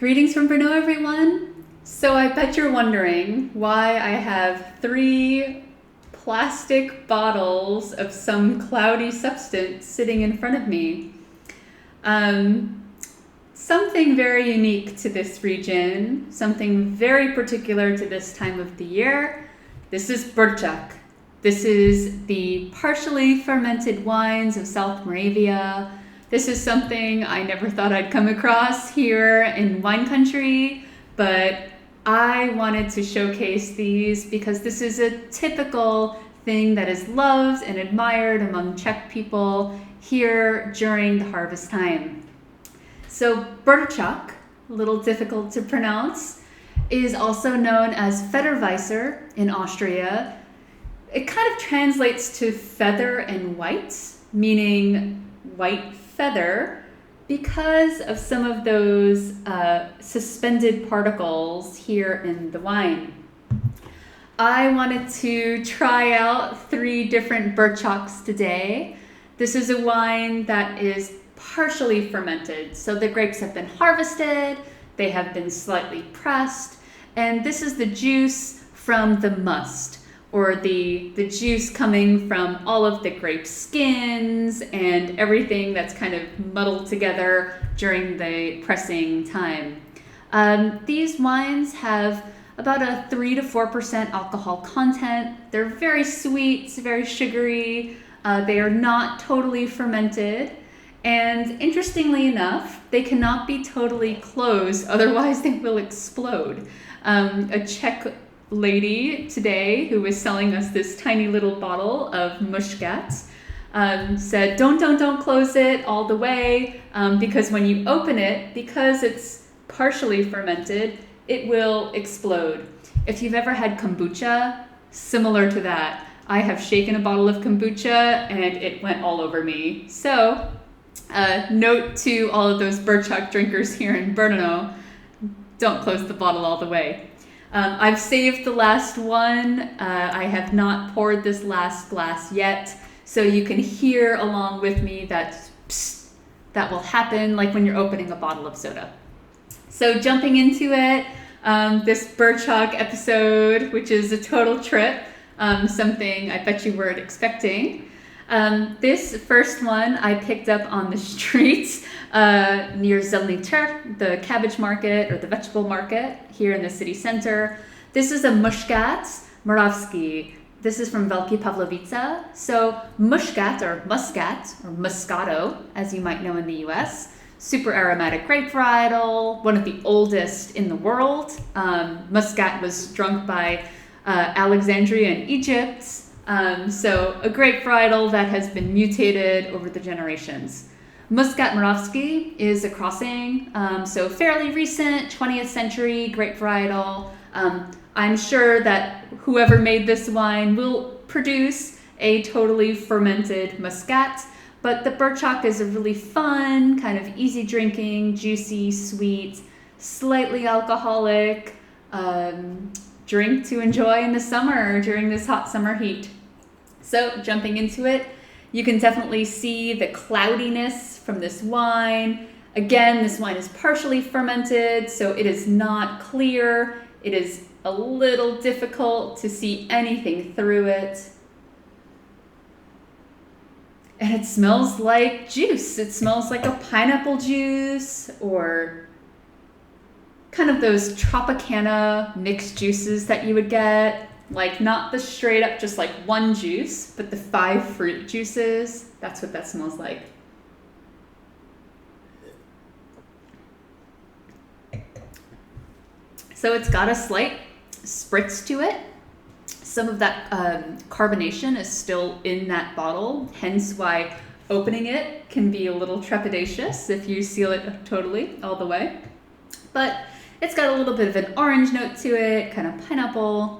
Greetings from Brno, everyone. So I bet you're wondering why I have 3 plastic bottles of some cloudy substance sitting in front of me. Something very unique to this region, something very particular to this time of the year. This is Burčák. This is the partially fermented wines of South Moravia. This is something I never thought I'd come across here in wine country, but I wanted to showcase these because this is a typical thing that is loved and admired among Czech people here during the harvest time. So Burčák, a little difficult to pronounce, is also known as Federweisser in Austria. It kind of translates to feather and white, meaning white feather, because of some of those suspended particles here in the wine. I wanted to try out 3 different Burčáks today. This is a wine that is partially fermented. So the grapes have been harvested, they have been slightly pressed, and this is the juice from the must, or the juice coming from all of the grape skins and everything that's kind of muddled together during the pressing time. These wines have about a 3 to 4% alcohol content. They're very sweet, very sugary. They are not totally fermented. And interestingly enough, they cannot be totally closed, otherwise they will explode. A Czech lady today who was selling us this tiny little bottle of muscat said, don't close it all the way, because when you open it, because it's partially fermented, it will explode. If you've ever had kombucha, similar to that. I have shaken a bottle of kombucha and it went all over me. So note to all of those Burčák drinkers here in Brno, don't close the bottle all the way. I've saved the last one. I have not poured this last glass yet, so you can hear along with me that psst, that will happen like when you're opening a bottle of soda. So jumping into it, this Burčák episode, which is a total trip, something I bet you weren't expecting. This first one I picked up on the streets near Zelný trh, the cabbage market or the vegetable market here in the city center. This is a Muškát Moravsky. This is from Velké Pavlovice. So muscat or Moscato, as you might know in the US, super aromatic grape varietal, one of the oldest in the world. Muscat was drunk by Alexandria in Egypt. So a grape varietal that has been mutated over the generations. Muškát Moravsky is a crossing, so fairly recent 20th century grape varietal. I'm sure that whoever made this wine will produce a totally fermented muscat, but the Burčák is a really fun, kind of easy drinking, juicy, sweet, slightly alcoholic drink to enjoy in the summer during this hot summer heat. So jumping into it, you can definitely see the cloudiness from this wine. Again, this wine is partially fermented, so it is not clear. It is a little difficult to see anything through it. And it smells like juice. It smells like a pineapple juice or kind of those Tropicana mixed juices that you would get. Like not the straight up just like one juice, but the 5 fruit juices. That's what that smells like. So it's got a slight spritz to it. Some of that carbonation is still in that bottle, hence why opening it can be a little trepidatious if you seal it totally all the way. But it's got a little bit of an orange note to it, kind of pineapple.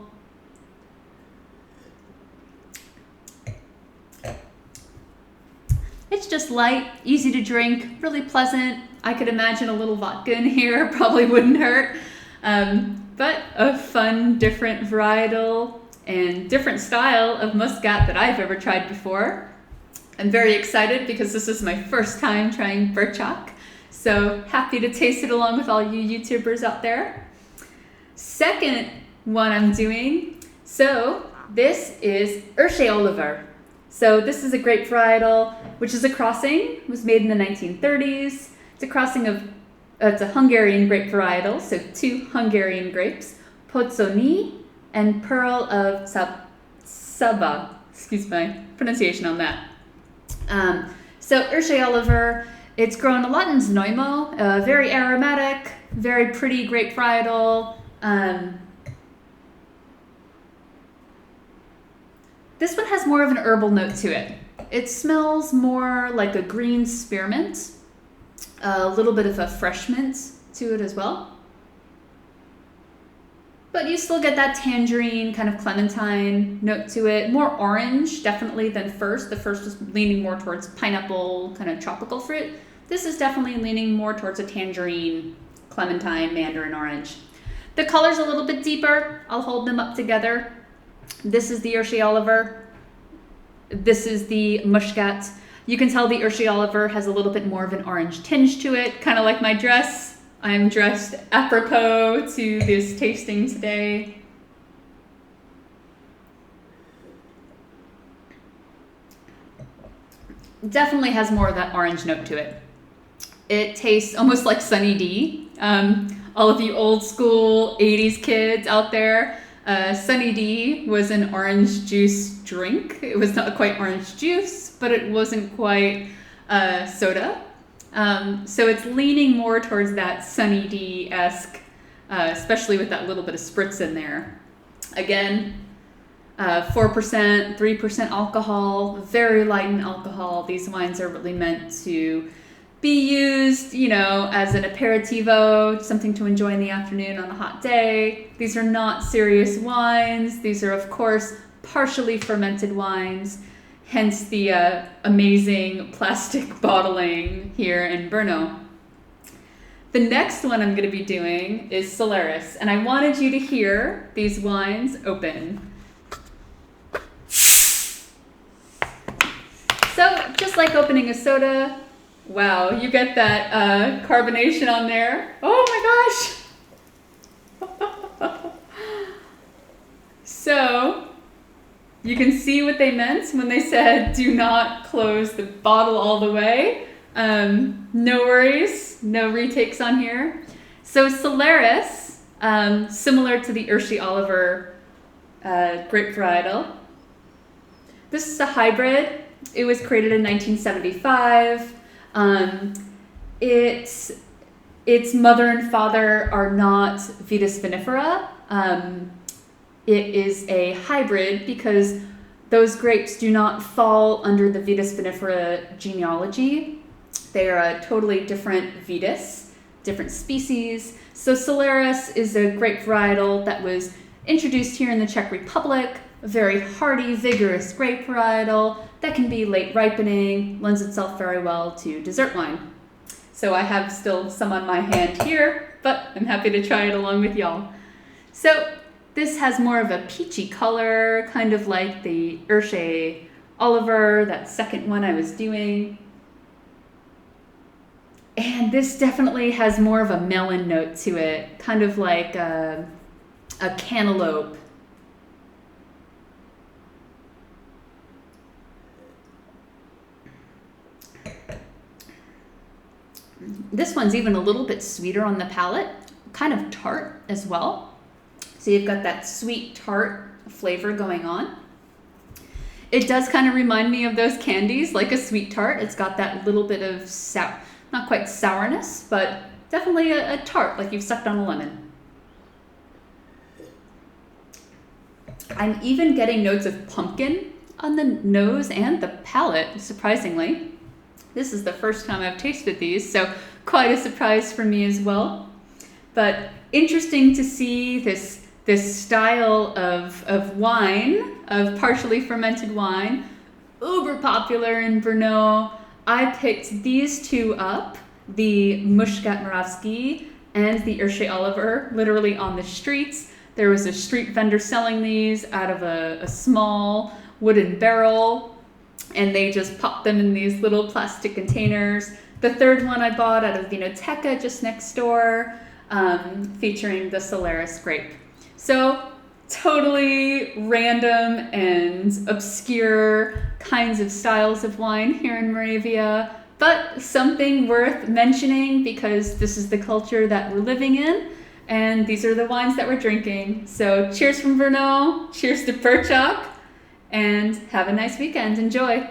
It's just light, easy to drink, really pleasant. I could imagine a little vodka in here, probably wouldn't hurt. But a fun, different varietal and different style of muscat that I've ever tried before. I'm very excited because this is my first time trying Burčák. So happy to taste it along with all you YouTubers out there. Second one I'm doing, so this is Irsai Oliver. So this is a grape varietal, which is a crossing. It was made in the 1930s. It's a crossing of, it's a Hungarian grape varietal, so 2 Hungarian grapes, Pozzoni and Pearl of Saba. Excuse my pronunciation on that. So Irsai Oliver, it's grown a lot in Znojmo, very aromatic, very pretty grape varietal. This one has more of an herbal note to it. It smells more like a green spearmint, a little bit of a fresh mint to it as well. But you still get that tangerine, kind of clementine note to it. More orange, definitely, than first. The first was leaning more towards pineapple, kind of tropical fruit. This is definitely leaning more towards a tangerine, clementine, mandarin orange. The color's a little bit deeper. I'll hold them up together. This is the Irsai Oliver. This is the Muškát. You can tell the Irsai Oliver has a little bit more of an orange tinge to it, kind of like my dress. I'm dressed apropos to this tasting today. Definitely has more of that orange note to it. It tastes almost like Sunny D. All of you old school 80s kids out there, Sunny D was an orange juice drink. It was not quite orange juice, but it wasn't quite soda. So it's leaning more towards that Sunny D-esque, especially with that little bit of spritz in there. Again, 4%, 3% alcohol, very light in alcohol. These wines are really meant to be used, you know, as an aperitivo, something to enjoy in the afternoon on a hot day. These are not serious wines. These are, of course, partially fermented wines, hence the amazing plastic bottling here in Brno. The next one I'm going to be doing is Solaris, and I wanted you to hear these wines open. So, just like opening a soda, wow, you get that carbonation on there. Oh my gosh! So, you can see what they meant when they said, do not close the bottle all the way. No worries, no retakes on here. So Solaris, similar to the Irsai Oliver grape varietal. This is a hybrid. It was created in 1975. Its mother and father are not Vitis vinifera. It is a hybrid because those grapes do not fall under the Vitis vinifera genealogy. They are a totally different Vitis, different species. So Solaris is a grape varietal that was introduced here in the Czech Republic, a very hardy, vigorous grape varietal that can be late ripening, lends itself very well to dessert wine. So I have still some on my hand here, but I'm happy to try it along with y'all. So this has more of a peachy color, kind of like the Irsai Oliver, that second one I was doing. And this definitely has more of a melon note to it, kind of like a cantaloupe. This one's even a little bit sweeter on the palate, kind of tart as well. So you've got that sweet tart flavor going on. It does kind of remind me of those candies, like a sweet tart. It's got that little bit of sour, not quite sourness, but definitely a tart, like you've sucked on a lemon. I'm even getting notes of pumpkin on the nose and the palate, surprisingly. This is the first time I've tasted these, so quite a surprise for me as well. But interesting to see this style of wine, of partially fermented wine, uber popular in Brno. I picked these two up, the Muškát Moravsky and the Irsai Oliver, literally on the streets. There was a street vendor selling these out of a small wooden barrel, and they just popped them in these little plastic containers. The third one I bought out of Vinoteca just next door, featuring the Solaris grape. So totally random and obscure kinds of styles of wine here in Moravia, but something worth mentioning because this is the culture that we're living in, and these are the wines that we're drinking. So cheers from Vino, cheers to Burčák, and have a nice weekend. Enjoy!